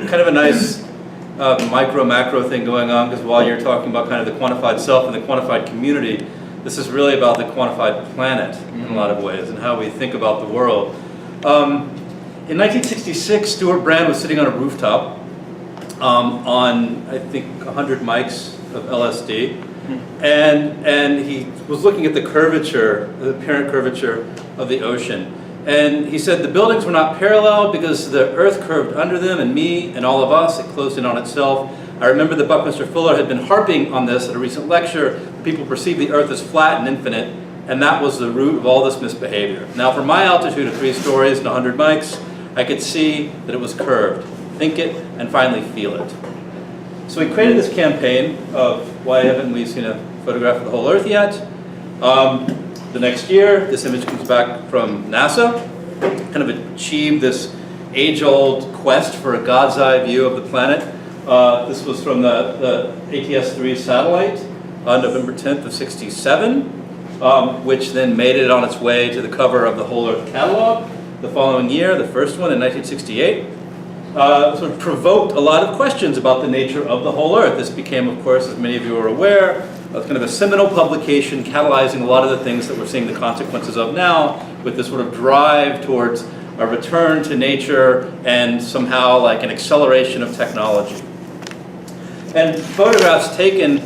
kind of a nice micro-macro thing going on, because while you're talking about kind of the quantified self and the quantified community, this is really about the quantified planet in a lot of ways and how we think about the world. In 1966, Stuart Brand was sitting on a rooftop on, I think, 100 mics of LSD, and he was looking at the curvature, the apparent curvature of the ocean. And he said the buildings were not parallel because the earth curved under them, and me and all of us, it closed in on itself. I remember that Buckminster Fuller had been harping on this at a recent lecture. People perceive the earth as flat and infinite, and that was the root of all this misbehavior. Now, from my altitude of 3 stories and 100 mics, I could see that it was curved. Think it, and finally feel it. So we created this campaign of why haven't we seen a photograph of the whole earth yet? The next year, this image comes back from NASA, kind of achieved this age-old quest for a God's eye view of the planet. This was from the ATS-3 satellite on November 10th of '67, which then made it on its way to the cover of the Whole Earth catalog. The following year, the first one in 1968, sort of provoked a lot of questions about the nature of the whole Earth. This became, of course, as many of you are aware, kind of a seminal publication catalyzing a lot of the things that we're seeing the consequences of now, with this sort of drive towards a return to nature and somehow like an acceleration of technology. And photographs taken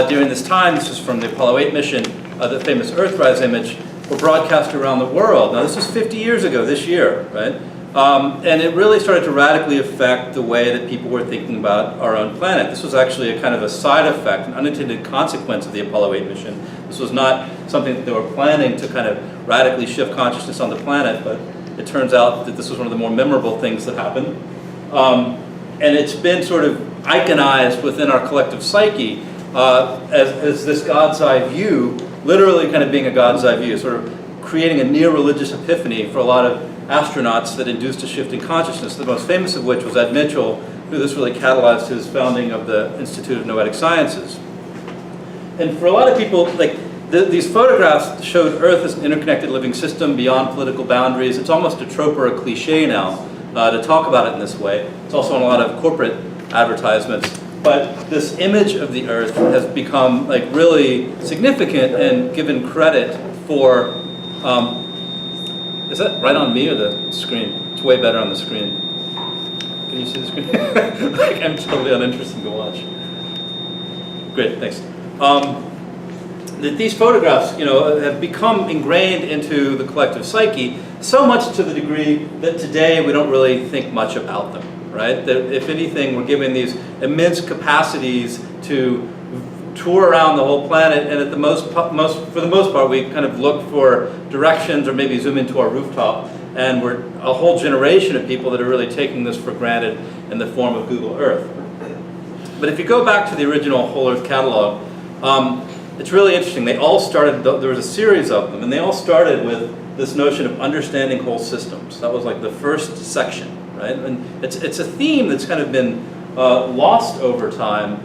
during this time, this is from the Apollo 8 mission, the famous Earthrise image, were broadcast around the world. Now this was 50 years ago this year, right? And it really started to radically affect the way that people were thinking about our own planet. This was actually a kind of a side effect, an unintended consequence of the Apollo 8 mission. This was not something that they were planning to kind of radically shift consciousness on the planet, but it turns out that this was one of the more memorable things that happened. And it's been sort of iconized within our collective psyche as this God's eye view, literally kind of being a God's eye view, sort of creating a near-religious epiphany for a lot of astronauts that induced a shift in consciousness, the most famous of which was Ed Mitchell, who this really catalyzed his founding of the Institute of Noetic Sciences. And for a lot of people, like these photographs showed Earth as an interconnected living system beyond political boundaries. It's almost a trope or a cliche now to talk about it in this way. It's also in a lot of corporate advertisements. But this image of the Earth has become like really significant and given credit for, is that right on me or the screen? It's way better on the screen. Can you see the screen? Like, I'm totally uninteresting to watch. Great, thanks. These photographs, you know, have become ingrained into the collective psyche, so much to the degree that today we don't really think much about them. Right? That if anything, we're given these immense capacities to tour around the whole planet, and at the for the most part, we kind of look for directions or maybe zoom into our rooftop, and we're a whole generation of people that are really taking this for granted in the form of Google Earth. But if you go back to the original Whole Earth catalog, it's really interesting. They all started, there was a series of them, and they all started with this notion of understanding whole systems. That was like the first section. Right? And it's a theme that's kind of been lost over time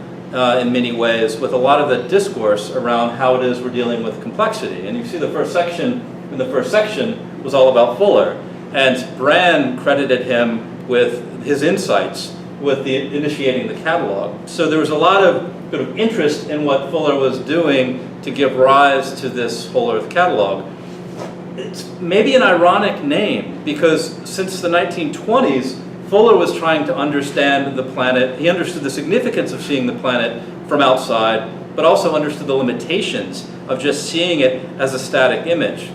in many ways, with a lot of the discourse around how it is we're dealing with complexity. And you see the first section was all about Fuller, and Brand credited him with his insights with initiating the catalog. So there was a lot of sort of interest in what Fuller was doing to give rise to this Whole Earth catalog. It's maybe an ironic name, because since the 1920s, Fuller was trying to understand the planet. He understood the significance of seeing the planet from outside, but also understood the limitations of just seeing it as a static image.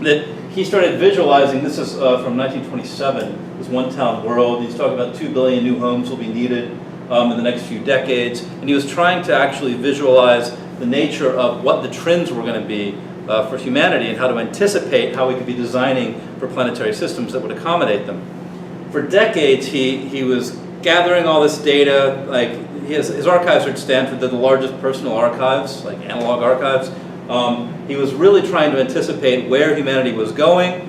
That he started visualizing, this is from 1927, this one-town world. He's talking about 2 billion new homes will be needed in the next few decades. And he was trying to actually visualize the nature of what the trends were going to be for humanity, and how to anticipate how we could be designing for planetary systems that would accommodate them. For decades, he was gathering all this data. Like his archives are at Stanford. They're the largest personal archives, like analog archives. He was really trying to anticipate where humanity was going.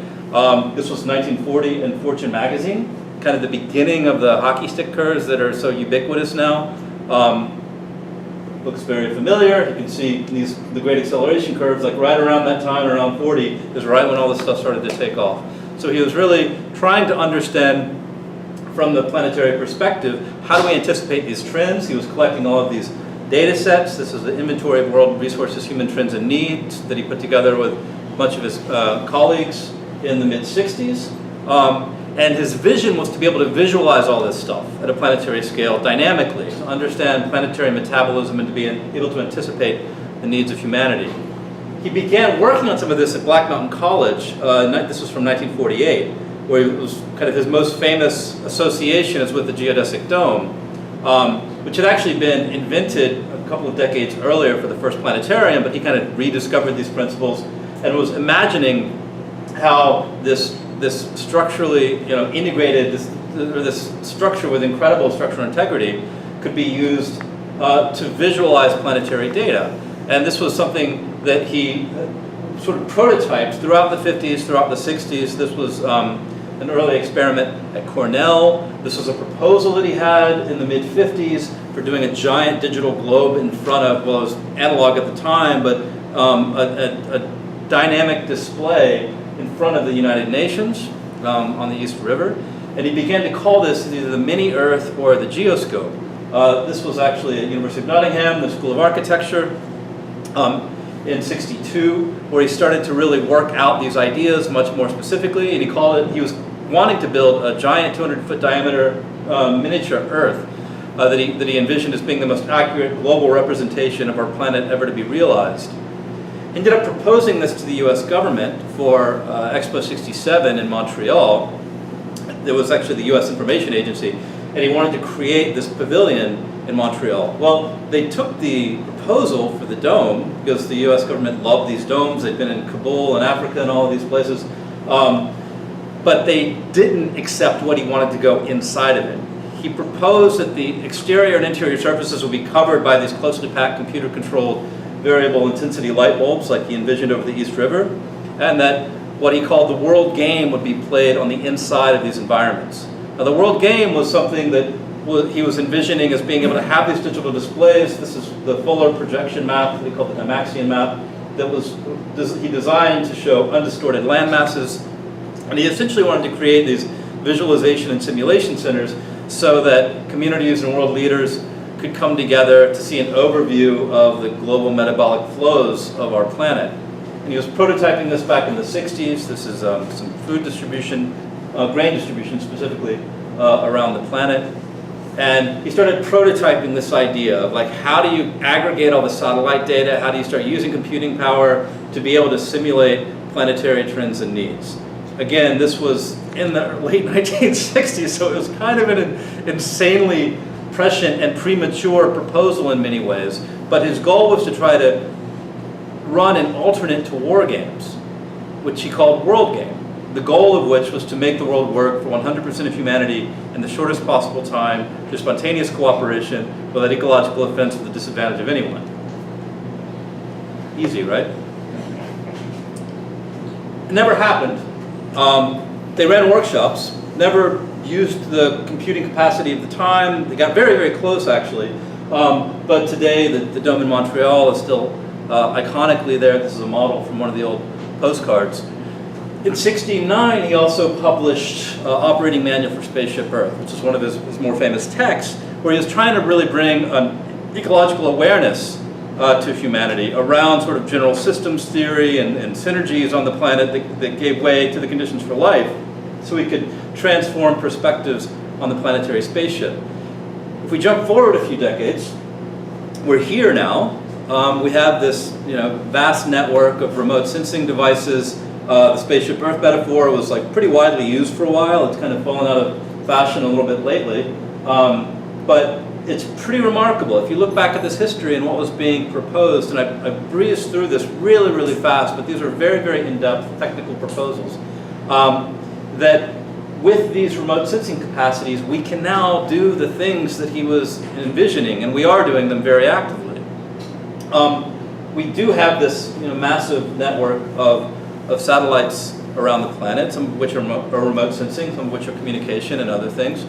This was 1940 in Fortune magazine, kind of the beginning of the hockey stick curves that are so ubiquitous now. Looks very familiar. You can see the great acceleration curves, like right around that time, around 40, is right when all this stuff started to take off. So he was really trying to understand from the planetary perspective, how do we anticipate these trends? He was collecting all of these data sets. This is the inventory of world resources, human trends, and needs that he put together with a bunch of his colleagues in the mid-60s. And his vision was to be able to visualize all this stuff at a planetary scale dynamically, to understand planetary metabolism and to be able to anticipate the needs of humanity. He began working on some of this at Black Mountain College. This was from 1948, where it was kind of his most famous association is with the geodesic dome, which had actually been invented a couple of decades earlier for the first planetarium, but he kind of rediscovered these principles and was imagining how this structurally integrated, this structure with incredible structural integrity could be used to visualize planetary data. And this was something that he sort of prototyped throughout the 50s, throughout the 60s. This was an early experiment at Cornell. This was a proposal that he had in the mid-50s for doing a giant digital globe in front of, well, it was analog at the time, but a dynamic display in front of the United Nations on the East River. And he began to call this either the mini-Earth or the geoscope. This was actually at University of Nottingham, the School of Architecture, in '62, where he started to really work out these ideas much more specifically, and he was wanting to build a giant 200-foot diameter miniature Earth that he envisioned as being the most accurate global representation of our planet ever to be realized. He ended up proposing this to the US government for Expo 67 in Montreal. There was actually the US Information Agency, and he wanted to create this pavilion in Montreal. Well, they took the proposal for the dome, because the US government loved these domes. They'd been in Kabul and Africa and all of these places. But they didn't accept what he wanted to go inside of it. He proposed that the exterior and interior surfaces would be covered by these closely packed computer-controlled variable intensity light bulbs like he envisioned over the East River, and that what he called the world game would be played on the inside of these environments. Now, the world game was something that he was envisioning as being able to have these digital displays. This is the fuller projection map, they called it the Amaxian map, that he designed to show undistorted land masses. And he essentially wanted to create these visualization and simulation centers so that communities and world leaders could come together to see an overview of the global metabolic flows of our planet. And he was prototyping this back in the 60s. This is some food distribution, grain distribution specifically, around the planet. And he started prototyping this idea of like, how do you aggregate all the satellite data? How do you start using computing power to be able to simulate planetary trends and needs? Again, this was in the late 1960s, so it was kind of an insanely prescient and premature proposal in many ways. But his goal was to try to run an alternate to war games, which he called World Game. The goal of which was to make the world work for 100% of humanity in the shortest possible time through spontaneous cooperation without ecological offense to the disadvantage of anyone. Easy, right? It never happened. They ran workshops, never used the computing capacity of the time. They got very, very close, actually. But today, the dome in Montreal is still iconically there. This is a model from one of the old postcards. In '69, he also published Operating Manual for Spaceship Earth, which is one of his more famous texts, where he was trying to really bring an ecological awareness to humanity around sort of general systems theory and synergies on the planet that gave way to the conditions for life, so we could transform perspectives on the planetary spaceship. If we jump forward a few decades, we're here now. We have this vast network of remote sensing devices. The spaceship Earth metaphor was like pretty widely used for a while. It's kind of fallen out of fashion a little bit lately. But it's pretty remarkable. If you look back at this history and what was being proposed, and I breezed through this really, really fast, but these are very, very in-depth technical proposals, that with these remote sensing capacities, we can now do the things that he was envisioning, and we are doing them very actively. We do have this massive network of satellites around the planet, some of which are remote sensing, some of which are communication and other things.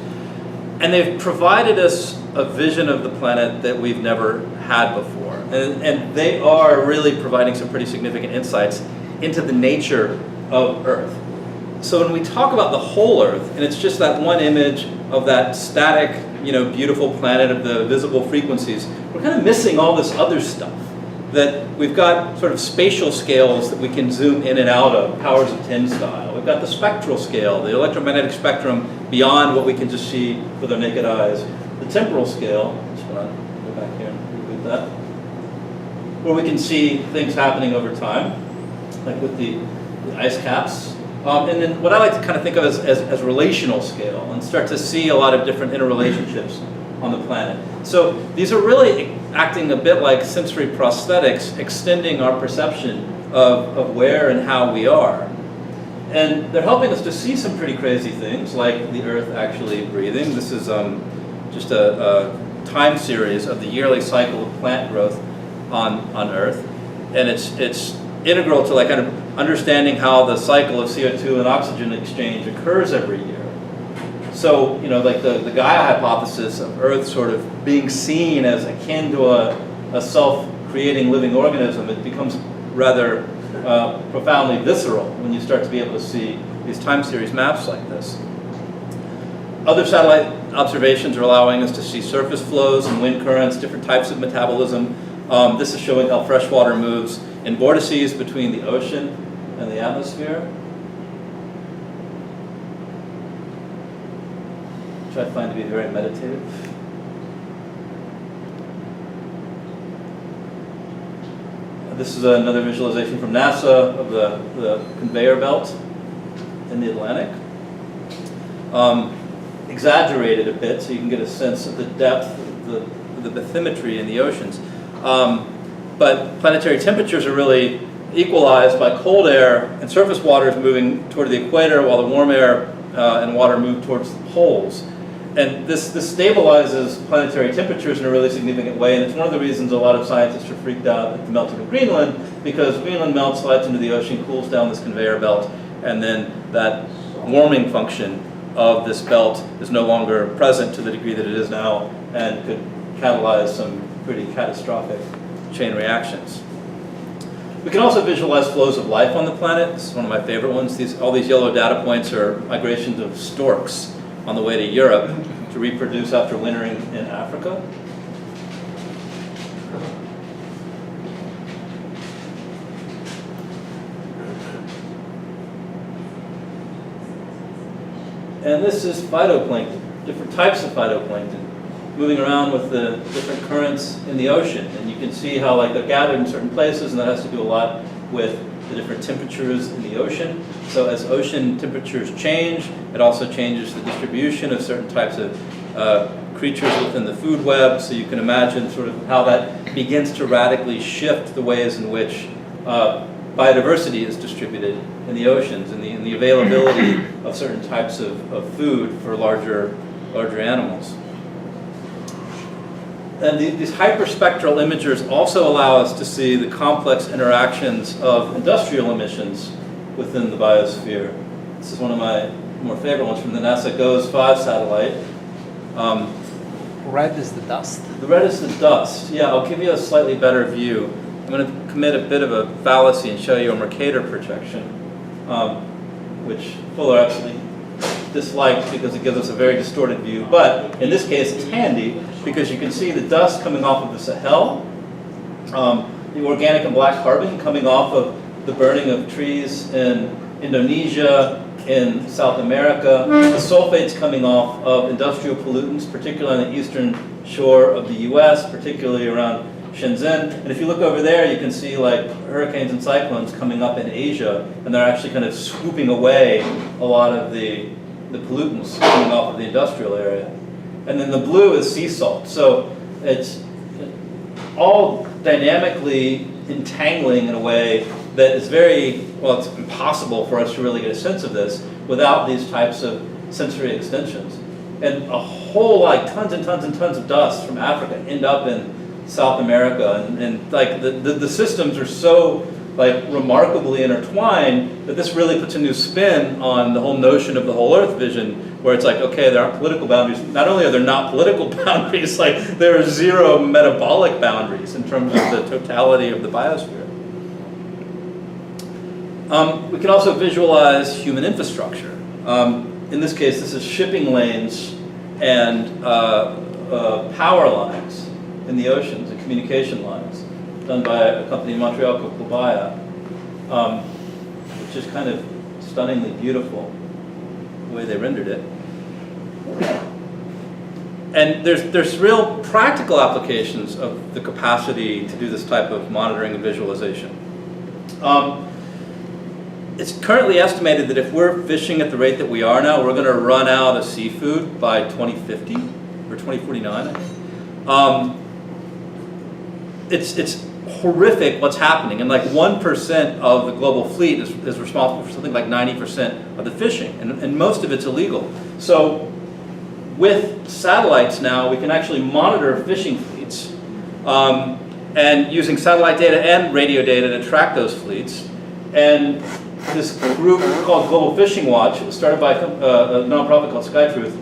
And they've provided us a vision of the planet that we've never had before. And they are really providing some pretty significant insights into the nature of Earth. So when we talk about the whole Earth, and it's just that one image of that static, beautiful planet of the visible frequencies, we're kind of missing all this other stuff. That we've got sort of spatial scales that we can zoom in and out of, powers of 10 style. We've got the spectral scale, the electromagnetic spectrum beyond what we can just see with our naked eyes. The temporal scale, just want to go back here and reboot that, where we can see things happening over time, like with the ice caps. And then what I like to kind of think of as relational scale, and start to see a lot of different interrelationships on the planet. So these are really acting a bit like sensory prosthetics, extending our perception of where and how we are. And they're helping us to see some pretty crazy things, like the Earth actually breathing. This is just a time series of the yearly cycle of plant growth on Earth. And it's integral to like kind of understanding how the cycle of CO2 and oxygen exchange occurs every year. So, like the Gaia hypothesis of Earth sort of being seen as akin to a self-creating living organism, it becomes rather profoundly visceral when you start to be able to see these time series maps like this. Other satellite observations are allowing us to see surface flows and wind currents, different types of metabolism. This is showing how fresh water moves in vortices between the ocean and the atmosphere, which I find to be very meditative. This is another visualization from NASA of the conveyor belt in the Atlantic. Exaggerated a bit so you can get a sense of the depth, the bathymetry in the oceans. But planetary temperatures are really equalized by cold air and surface waters moving toward the equator, while the warm air and water move towards the poles. And this stabilizes planetary temperatures in a really significant way, and it's one of the reasons a lot of scientists are freaked out at the melting of Greenland, because Greenland melts, slides into the ocean, cools down this conveyor belt, and then that warming function of this belt is no longer present to the degree that it is now, and could catalyze some pretty catastrophic chain reactions. We can also visualize flows of life on the planet. This is one of my favorite ones. All these yellow data points are migrations of storks on the way to Europe to reproduce after wintering in Africa. And this is phytoplankton, different types of phytoplankton, moving around with the different currents in the ocean. And you can see how they're gathered in certain places, and that has to do a lot with the different temperatures in the ocean. So as ocean temperatures change, it also changes the distribution of certain types of creatures within the food web. So you can imagine sort of how that begins to radically shift the ways in which biodiversity is distributed in the oceans, and the availability of certain types of food for larger animals. And these hyperspectral imagers also allow us to see the complex interactions of industrial emissions within the biosphere. This is one of my more favorite ones from the NASA GOES 5 satellite. Red is the dust? The red is the dust. Yeah, I'll give you a slightly better view. I'm going to commit a bit of a fallacy and show you a Mercator projection, which Fuller absolutely dislikes because it gives us a very distorted view. But in this case, it's handy because you can see the dust coming off of the Sahel, the organic and black carbon coming off of the burning of trees in Indonesia, in South America, the sulfates coming off of industrial pollutants, particularly on the eastern shore of the US, particularly around Shenzhen. And if you look over there, you can see like hurricanes and cyclones coming up in Asia, and they're actually kind of swooping away a lot of the pollutants coming off of the industrial area. And then the blue is sea salt. So it's all dynamically entangling in a way that is it's impossible for us to really get a sense of this without these types of sensory extensions. And a whole tons and tons and tons of dust from Africa end up in South America, and like the systems are so remarkably intertwined that this really puts a new spin on the whole notion of the whole Earth vision, where it's like, okay, there aren't political boundaries. Not only are there not political boundaries, there are zero metabolic boundaries in terms of the totality of the biosphere. We can also visualize human infrastructure. In this case, this is shipping lanes and power lines in the oceans and communication lines done by a company in Montreal called Plabaya, which is kind of stunningly beautiful the way they rendered it. And there's real practical applications of the capacity to do this type of monitoring and visualization. It's currently estimated that if we're fishing at the rate that we are now, we're going to run out of seafood by 2050 or 2049. I think. It's horrific what's happening, and like 1% of the global fleet is responsible for something like 90% of the fishing, and most of it's illegal. So with satellites now, we can actually monitor fishing fleets, and using satellite data and radio data to track those fleets. And this group called Global Fishing Watch, it was started by a nonprofit called SkyTruth.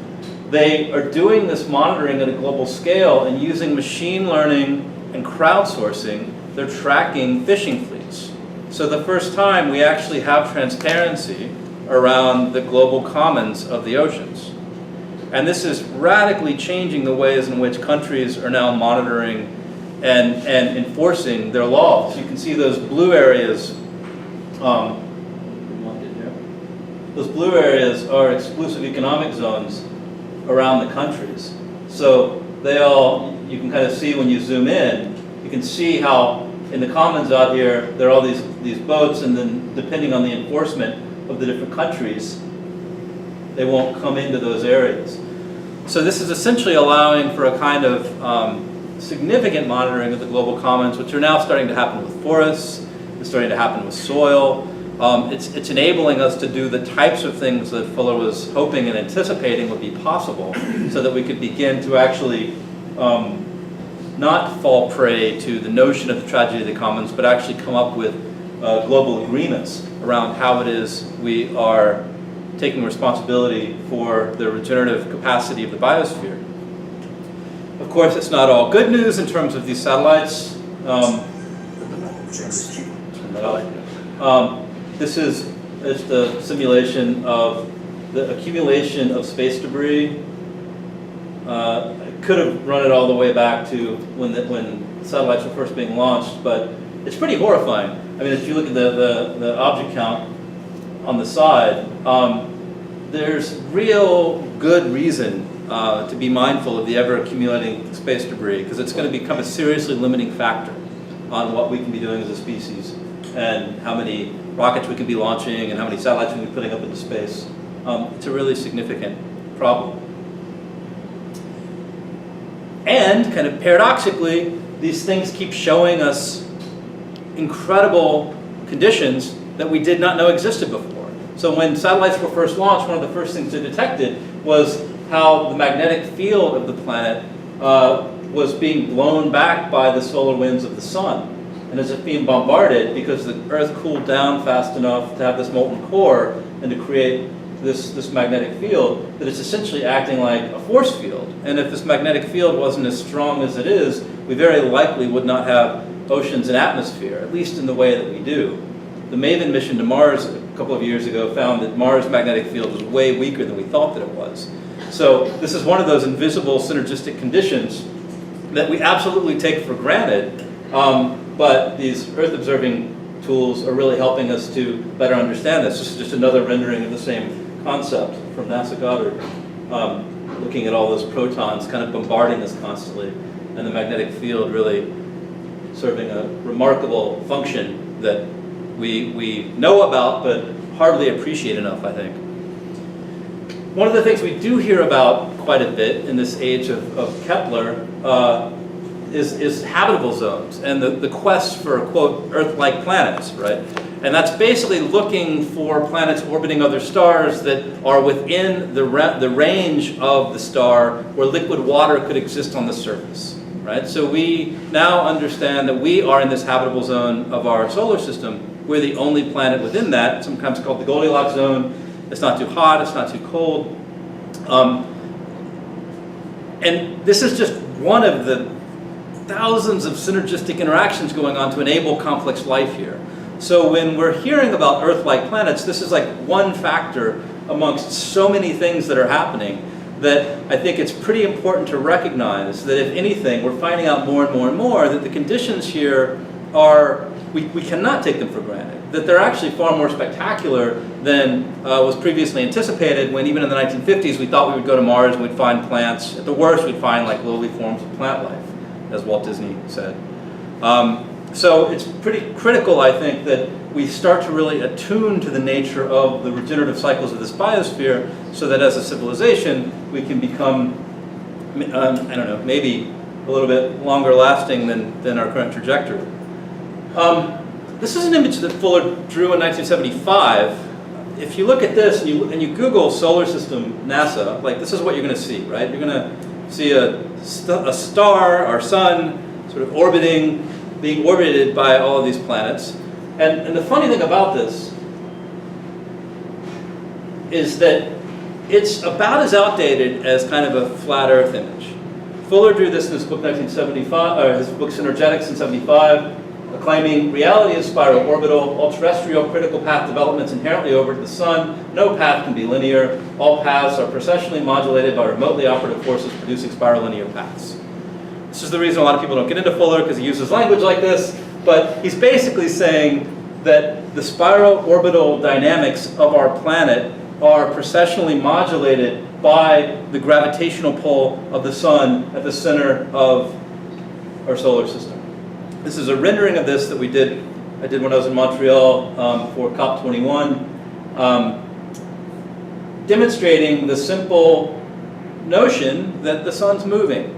They are doing this monitoring at a global scale, and using machine learning and crowdsourcing, they're tracking fishing fleets. So the first time we actually have transparency around the global commons of the oceans. And this is radically changing the ways in which countries are now monitoring and enforcing their laws. You can see those blue areas. Those blue areas are exclusive economic zones around the countries. So you can kind of see when you zoom in, you can see how in the commons out here, there are all these boats, and then depending on the enforcement of the different countries, they won't come into those areas. So this is essentially allowing for a kind of significant monitoring of the global commons, which are now starting to happen with forests, it's starting to happen with soil. It's enabling us to do the types of things that Fuller was hoping and anticipating would be possible, so that we could begin to actually not fall prey to the notion of the tragedy of the commons, but actually come up with global agreements around how it is we are taking responsibility for the regenerative capacity of the biosphere. Of course, it's not all good news in terms of these satellites. This is just a simulation of the accumulation of space debris. I could have run it all the way back to when satellites were first being launched, but it's pretty horrifying. I mean, if you look at the object count on the side, there's real good reason to be mindful of the ever-accumulating space debris, because it's going to become a seriously limiting factor on what we can be doing as a species, and how many rockets we can be launching, and how many satellites we can be putting up into space. It's a really significant problem. And, kind of paradoxically, these things keep showing us incredible conditions that we did not know existed before. So when satellites were first launched, one of the first things they detected was how the magnetic field of the planet was being blown back by the solar winds of the sun. And as it's being bombarded, because the Earth cooled down fast enough to have this molten core and to create this magnetic field, that it's essentially acting like a force field. And if this magnetic field wasn't as strong as it is, we very likely would not have oceans and atmosphere, at least in the way that we do. The MAVEN mission to Mars a couple of years ago found that Mars' magnetic field was way weaker than we thought that it was. So this is one of those invisible synergistic conditions that we absolutely take for granted, but these Earth-observing tools are really helping us to better understand this. This is just another rendering of the same concept from NASA Goddard, looking at all those protons kind of bombarding us constantly, and the magnetic field really serving a remarkable function that we know about but hardly appreciate enough, I think. One of the things we do hear about quite a bit in this age of Kepler is habitable zones and the quest for, quote, Earth-like planets, right? And that's basically looking for planets orbiting other stars that are within the range of the star where liquid water could exist on the surface, right? So we now understand that we are in this habitable zone of our solar system. We're the only planet within that, sometimes called the Goldilocks zone. It's not too hot, it's not too cold. And this is just one of the thousands of synergistic interactions going on to enable complex life here. So when we're hearing about Earth-like planets, this is like one factor amongst so many things that are happening that I think it's pretty important to recognize that if anything, we're finding out more and more and more that the conditions here are, we cannot take them for granted, that they're actually far more spectacular than was previously anticipated, when even in the 1950s we thought we would go to Mars and we'd find plants. At the worst, we'd find like lowly forms of plant life, as Walt Disney said. So it's pretty critical, I think, that we start to really attune to the nature of the regenerative cycles of this biosphere, so that as a civilization we can become, I don't know, maybe a little bit longer lasting than our current trajectory. This is an image that Fuller drew in 1975. If you look at this and you Google solar system NASA, like this is what you're going to see, right? You're going to see a star, our sun, sort of being orbited by all of these planets. And the funny thing about this is that it's about as outdated as kind of a flat Earth image. Fuller drew this in his book 1975, or his book Synergetics in 75, claiming reality is spiral orbital, all terrestrial critical path developments inherently over to the sun, no path can be linear, all paths are processionally modulated by remotely operative forces producing spiral linear paths. This is the reason a lot of people don't get into Fuller, because he uses language like this, but he's basically saying that the spiral orbital dynamics of our planet are processionally modulated by the gravitational pull of the sun at the center of our solar system. This is a rendering of this that I did when I was in Montreal for COP21, demonstrating the simple notion that the sun's moving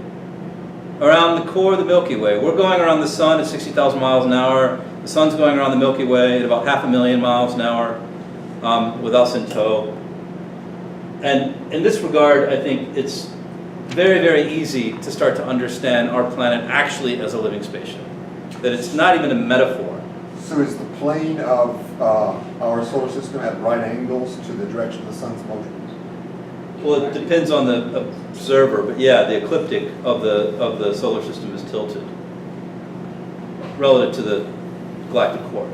around the core of the Milky Way. We're going around the sun at 60,000 miles an hour. The sun's going around the Milky Way at about 500,000 miles an hour with us in tow. And in this regard, I think it's very, very easy to start to understand our planet actually as a living spaceship. That it's not even a metaphor. So is the plane of our solar system at right angles to the direction of the sun's motion? Well, it depends on the observer, but yeah, the ecliptic of the solar system is tilted relative to the galactic core.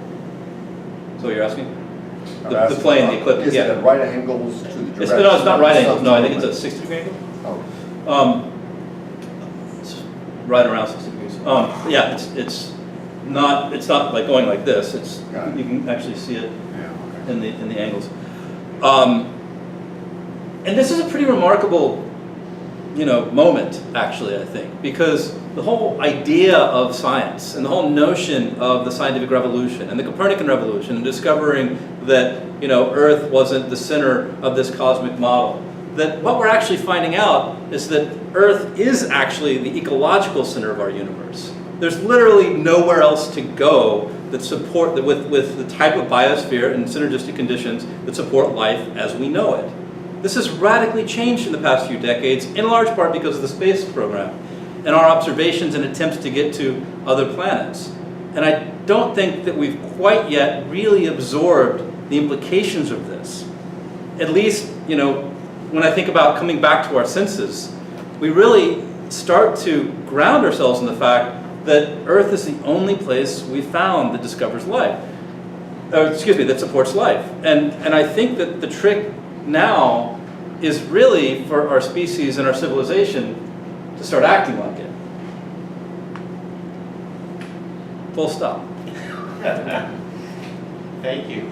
So what you're asking? The plane, the ecliptic, is yeah. it at right angles to the direction? No, it's not right angles. No, I think it's a a 60 degree angle. Oh. It's right around 60 degrees. Yeah, it's not like going like this. It's you can actually see it in the angles. And this is a pretty remarkable, moment actually, I think, because the whole idea of science and the whole notion of the scientific revolution and the Copernican revolution and discovering that Earth wasn't the center of this cosmic model, that what we're actually finding out is that Earth is actually the ecological center of our universe. There's literally nowhere else to go that with the type of biosphere and synergistic conditions that support life as we know it. This has radically changed in the past few decades, in large part because of the space program and our observations and attempts to get to other planets. And I don't think that we've quite yet really absorbed the implications of this. At least, when I think about coming back to our senses, we really start to ground ourselves in the fact that Earth is the only place we found that discovers life, that supports life. And I think that the trick now is really for our species and our civilization to start acting like it. Full stop. Thank you.